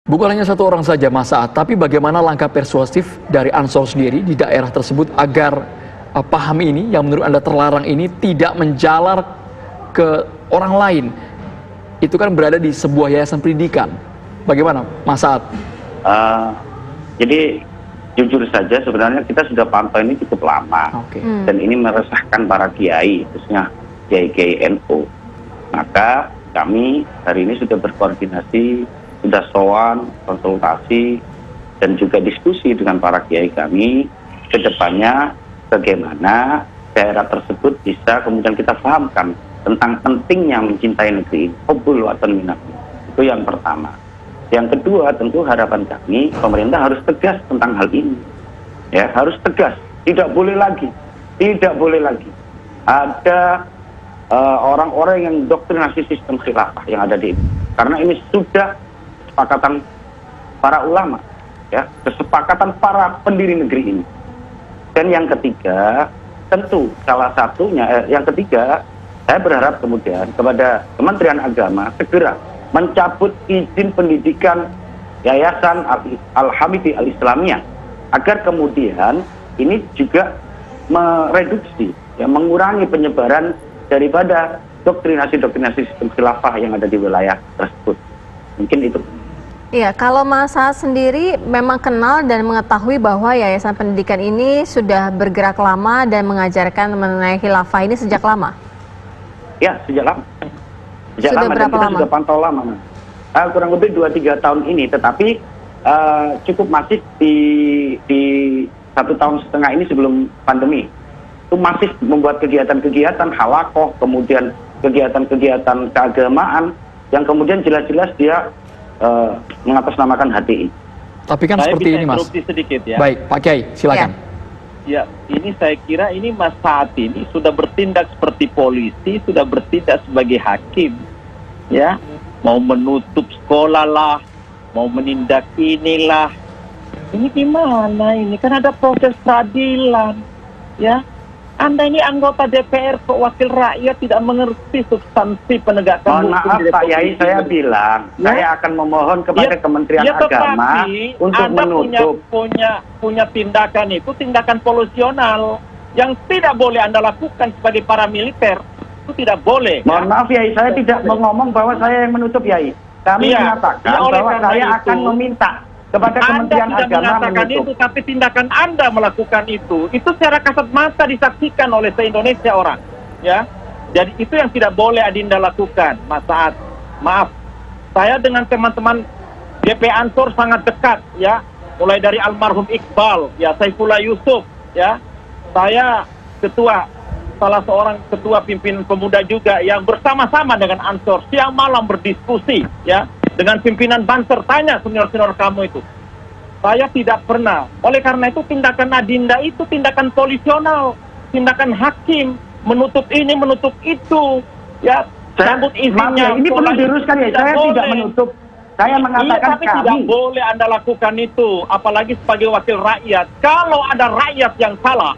Bukan hanya satu orang saja Mas Saad, tapi bagaimana langkah persuasif dari Ansor sendiri di daerah tersebut agar paham ini yang menurut Anda terlarang ini tidak menjalar ke orang lain. Itu kan berada di sebuah yayasan pendidikan. Bagaimana Mas Saad? Jadi jujur saja sebenarnya kita sudah pantau ini cukup lama. Dan ini meresahkan para kiai, khususnya kiai-kiai NU. Maka kami hari ini sudah berkoordinasi, sudah sowan, konsultasi, dan juga diskusi dengan para kiai kami ke depannya bagaimana daerah tersebut bisa kemudian kita pahamkan tentang pentingnya mencintai negeri, hubbul watan minat. Itu yang pertama. Yang kedua, tentu harapan kami pemerintah harus tegas tentang hal ini. Ya, harus tegas, tidak boleh lagi ada orang-orang yang doktrinasi sistem khilafah yang ada di ini. Karena ini sudah kesepakatan para ulama, ya, kesepakatan para pendiri negeri ini. Dan yang ketiga, tentu salah satunya, yang ketiga, saya berharap kemudian kepada Kementerian Agama segera mencabut izin pendidikan Yayasan Al-Hamidi Al-Islamiyah agar kemudian ini juga mereduksi, ya, mengurangi penyebaran daripada doktrinasi sistem khilafah yang ada di wilayah tersebut. Mungkin itu. Iya, kalau Mas Saad sendiri memang kenal dan mengetahui bahwa Yayasan Pendidikan ini sudah bergerak lama dan mengajarkan mengenai khilafah ini sejak lama? Ya, sejak lama. Sudah berapa dan kita lama? sudah pantau lama. Kurang lebih 2-3 tahun ini, tetapi cukup masif di 1,5 tahun ini sebelum pandemi. Itu masih membuat kegiatan-kegiatan halakoh, kemudian kegiatan-kegiatan keagamaan yang kemudian jelas-jelas dia mengatasnamakan HTI. Tapi kan saya seperti ini Mas. Sedikit, ya. Baik, Pak Kiai, silakan. Ya, ini saya kira ini Mas Saad ini sudah bertindak seperti polisi, sudah bertindak sebagai hakim, ya, mau menutup sekolah lah, mau menindak inilah. Ini gimana ini? Kan ada proses peradilan, ya. Anda ini anggota DPR kok wakil rakyat tidak mengerti substansi penegakan hukum. Mohon maaf Pak Yai, saya bilang saya akan memohon kepada Kementerian Agama untuk Anda menutup. punya tindakan itu tindakan polusional yang tidak boleh Anda lakukan sebagai paramiliter. Itu tidak boleh. Mohon maaf Yai, saya tidak mau ngomong bahwa saya yang menutup Yai. Kami mengatakan bahwa saya akan meminta kepada Kementerian Agama menutup. Itu, tapi tindakan Anda melakukan itu secara kasat mata disaksikan oleh se-Indonesia orang, ya. Jadi itu yang tidak boleh Adinda lakukan, Mas Saad. Maaf, saya dengan teman-teman GP Ansor sangat dekat, ya. Mulai dari almarhum Iqbal, ya, Saifullah Yusuf, ya. Saya salah seorang ketua pimpinan pemuda juga yang bersama-sama dengan Ansor siang malam berdiskusi, ya. Dengan pimpinan Banser, tanya senior-senior kamu itu. Saya tidak pernah. Oleh karena itu tindakan Adinda itu tindakan polisional, tindakan hakim, menutup ini, menutup itu, ya. Cabut izinnya. Ini perlu diluruskan ya. Saya tidak menutup. Saya mengatakan tapi tidak boleh Anda lakukan itu, apalagi sebagai wakil rakyat. Kalau ada rakyat yang salah,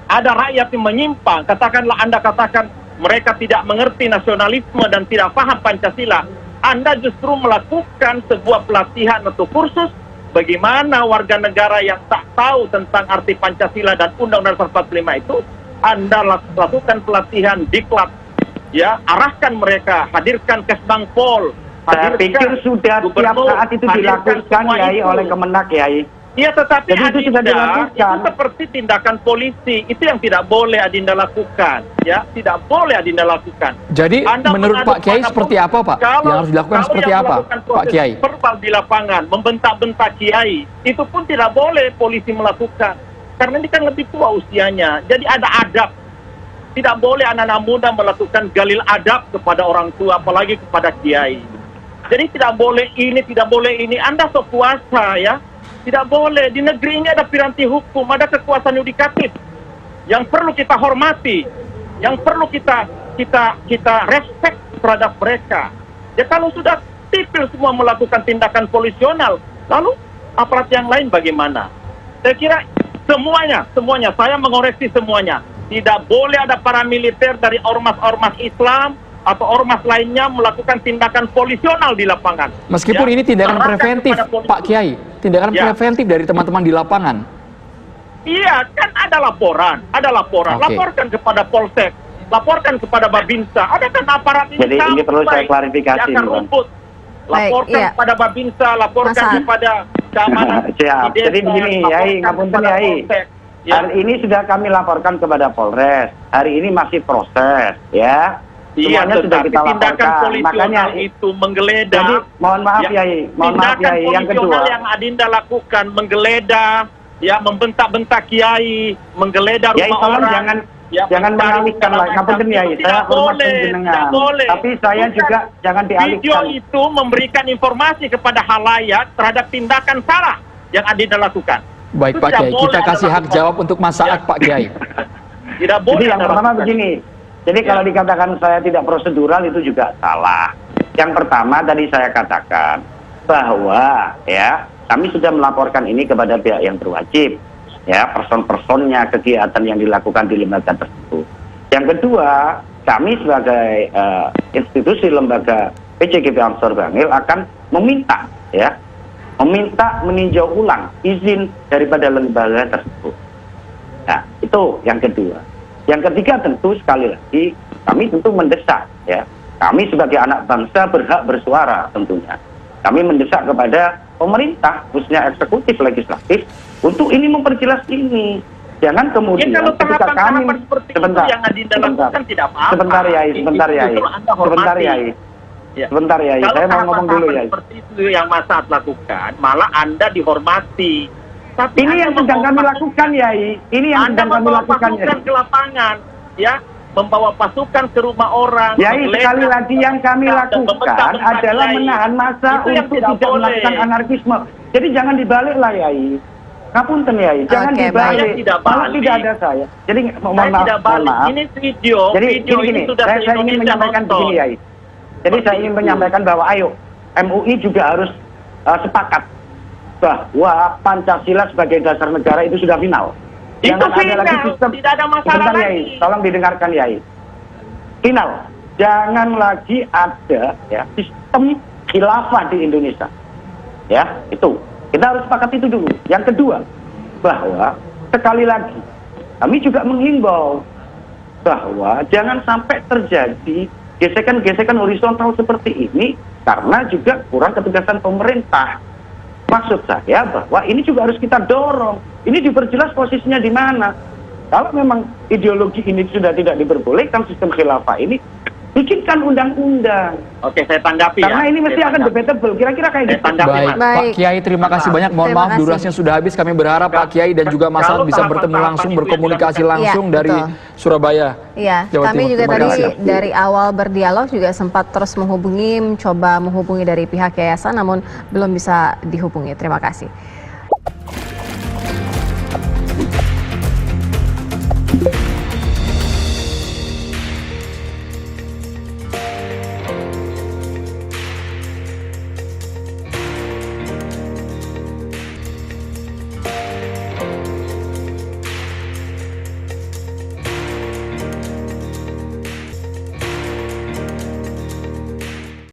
ada rakyat yang menyimpang, katakanlah Anda katakan mereka tidak mengerti nasionalisme dan tidak paham Pancasila. Anda justru melakukan sebuah pelatihan atau kursus bagaimana warga negara yang tak tahu tentang arti Pancasila dan Undang-Undang 45 itu, Anda lakukan pelatihan diklat, ya, arahkan mereka, hadirkan Kesbangpol, saya pikir sudah tiap saat itu dilakukan Yai oleh Kemenak Yai. Iya, tetapi jadi itu sudah dilakukan. Itu seperti tindakan polisi. Itu yang tidak boleh Adinda lakukan, ya, tidak boleh Adinda lakukan. Jadi menurut Pak Kiai seperti apa, Pak? Yang harus dilakukan seperti apa, Pak Kiai? Verbal di lapangan, membentak-bentak Kiai, itu pun tidak boleh polisi melakukan. Karena ini kan lebih tua usianya. Jadi ada adab. Tidak boleh anak-anak muda melakukan galil adab kepada orang tua, apalagi kepada Kiai. Jadi tidak boleh ini, tidak boleh ini. Anda sepuasa, ya. Tidak boleh. Di negeri ini ada piranti hukum, ada kekuasaan yudikatif yang perlu kita hormati, yang perlu kita respect terhadap mereka. Ya, kalau sudah sipil semua melakukan tindakan polisional, lalu aparat yang lain bagaimana? Saya kira semuanya, saya mengoreksi semuanya. Tidak boleh ada paramiliter dari ormas-ormas Islam atau ormas lainnya melakukan tindakan polisional di lapangan. Meskipun ini tindakan Serahkan preventif, kepada polisi. Pak Kiai, tindakan Ya. preventif dari teman-teman di lapangan. Iya, kan ada laporan. Oke. Laporkan kepada Polsek, laporkan kepada Babinsa. Ada kan aparat ini Jadi ini perlu saya sampai klarifikasi di nih, akar Bang. rumput. Laporkan iya. kepada Babinsa, laporkan Masa? kepada keamanan Siap. di desa, Jadi begini, Yai, laporkan ngapunten, kepada Yai. Polsek. Ya. Hari ini sudah kami laporkan kepada Polres. Hari ini masih proses, ya. Iya, Semuanya sudah tetapi kita tindakan laporkan. polisional Makanya itu menggeledah. jadi mohon maaf, Yai. Mohon maaf, tindakan Yai. Yang polisional kedua, yang Adinda lakukan menggeledah, ya membentak-bentak kiai, menggeledah Yai, rumah tolong orang. jangan ya, jangan mencari mengalihkan segala lah. macam. Ngapunten, Yai. Itu Saya tidak hormat boleh, jenengan. tidak boleh. Tapi saya Bukan. juga jangan Video dialihkan. itu memberikan informasi kepada halayak terhadap tindakan salah yang Adinda lakukan. Baik Itu Pak tidak Kiai, boleh kita Anda kasih hak lakukan. jawab untuk Mas Saad, Ya. Pak Kiai. Tidak boleh. Jadi yang Anda pertama lakukan. begini. Jadi Ya. kalau dikatakan saya tidak prosedural itu juga salah. Yang pertama tadi saya katakan bahwa ya kami sudah melaporkan ini kepada pihak yang berwajib, ya person-personnya kegiatan yang dilakukan di lembaga tersebut. Yang kedua, kami sebagai institusi lembaga PCGP Ansor Bangil akan meminta meninjau ulang izin daripada lembaga tersebut. Nah, itu yang kedua. Yang ketiga tentu sekali lagi kami tentu mendesak, ya. Kami sebagai anak bangsa berhak bersuara tentunya. Kami mendesak kepada pemerintah, khususnya eksekutif, legislatif, untuk ini memperjelas ini. Jangan kemudian Ya, kalau ketika kami tahapan-tahapan seperti itu yang Adinda lakukan tidak apa-apa. Sebentar, Yai, sebentar, Itu Yai. justru Anda hormati. Sebentar, Yai. Ya. Sebentar, Yai. Kalau Saya mau ngomong dulu, tahapan-tahapan Yai. seperti itu yang Mas Saad lakukan, malah Anda dihormati. Tapi Ini Anda yang sedang kami membawa lakukan, Yai. Ini yang Anda sedang kami membawa lakukan, pasukan Yai. ke lapangan, ya, membawa pasukan ke rumah orang. Yai, menggeledah, sekali lagi yang kami dan lakukan membentak-bentak adalah Yai. menahan massa Itu yang untuk tidak tidak boleh. melakukan anarkisme. Jadi jangan dibalik lah, Yai. Ngapunten, Yai. Jangan Oke, dibalik. Saya tidak Malah balik. tidak ada saya. Jadi mohon Saya maaf, tidak mohon balik. maaf. Ini video, Jadi video gini, ini sudah saya ingin se-Indonesia menyampaikan nonton. begini, Yai. Jadi saya ingin menyampaikan bahwa ayo MUI juga harus sepakat bahwa Pancasila sebagai dasar negara itu sudah final. Itu Jangan ada final, lagi sistem. tidak ada masalah Sebentar, Yai. lagi. Tolong didengarkan, Yai. Final. Jangan lagi ada ya sistem khilafah di Indonesia. Ya, itu. Kita harus sepakat itu dulu. Yang kedua, bahwa sekali lagi kami juga menghimbau bahwa jangan sampai terjadi gesekan-gesekan horizontal seperti ini karena juga kurang ketegasan pemerintah. Maksud saya bahwa ini juga harus kita dorong. Ini diperjelas posisinya di mana. Kalau memang ideologi ini sudah tidak diperbolehkan sistem khilafah ini, bikinkan undang-undang. Oke, saya tanggapi Karena ya. ini mesti Saya akan tanggapi. debatable. Kira-kira kayak Saya gitu. tanggapi, Baik, Mas. Pak Baik. Kiai, terima kasih banyak. Mohon Terima maaf kasih. durasinya sudah habis. Kami berharap Pak Kiai dan juga Mas Saad Kalau bisa bertemu tahapan-tahapan langsung, itu yang berkomunikasi dilakukan. langsung Iya, dari betul. Surabaya. Iya, Jawa kami Timur. juga Terima tadi kasih. dari awal berdialog juga sempat terus mencoba menghubungi dari pihak yayasan, namun belum bisa dihubungi. Terima kasih.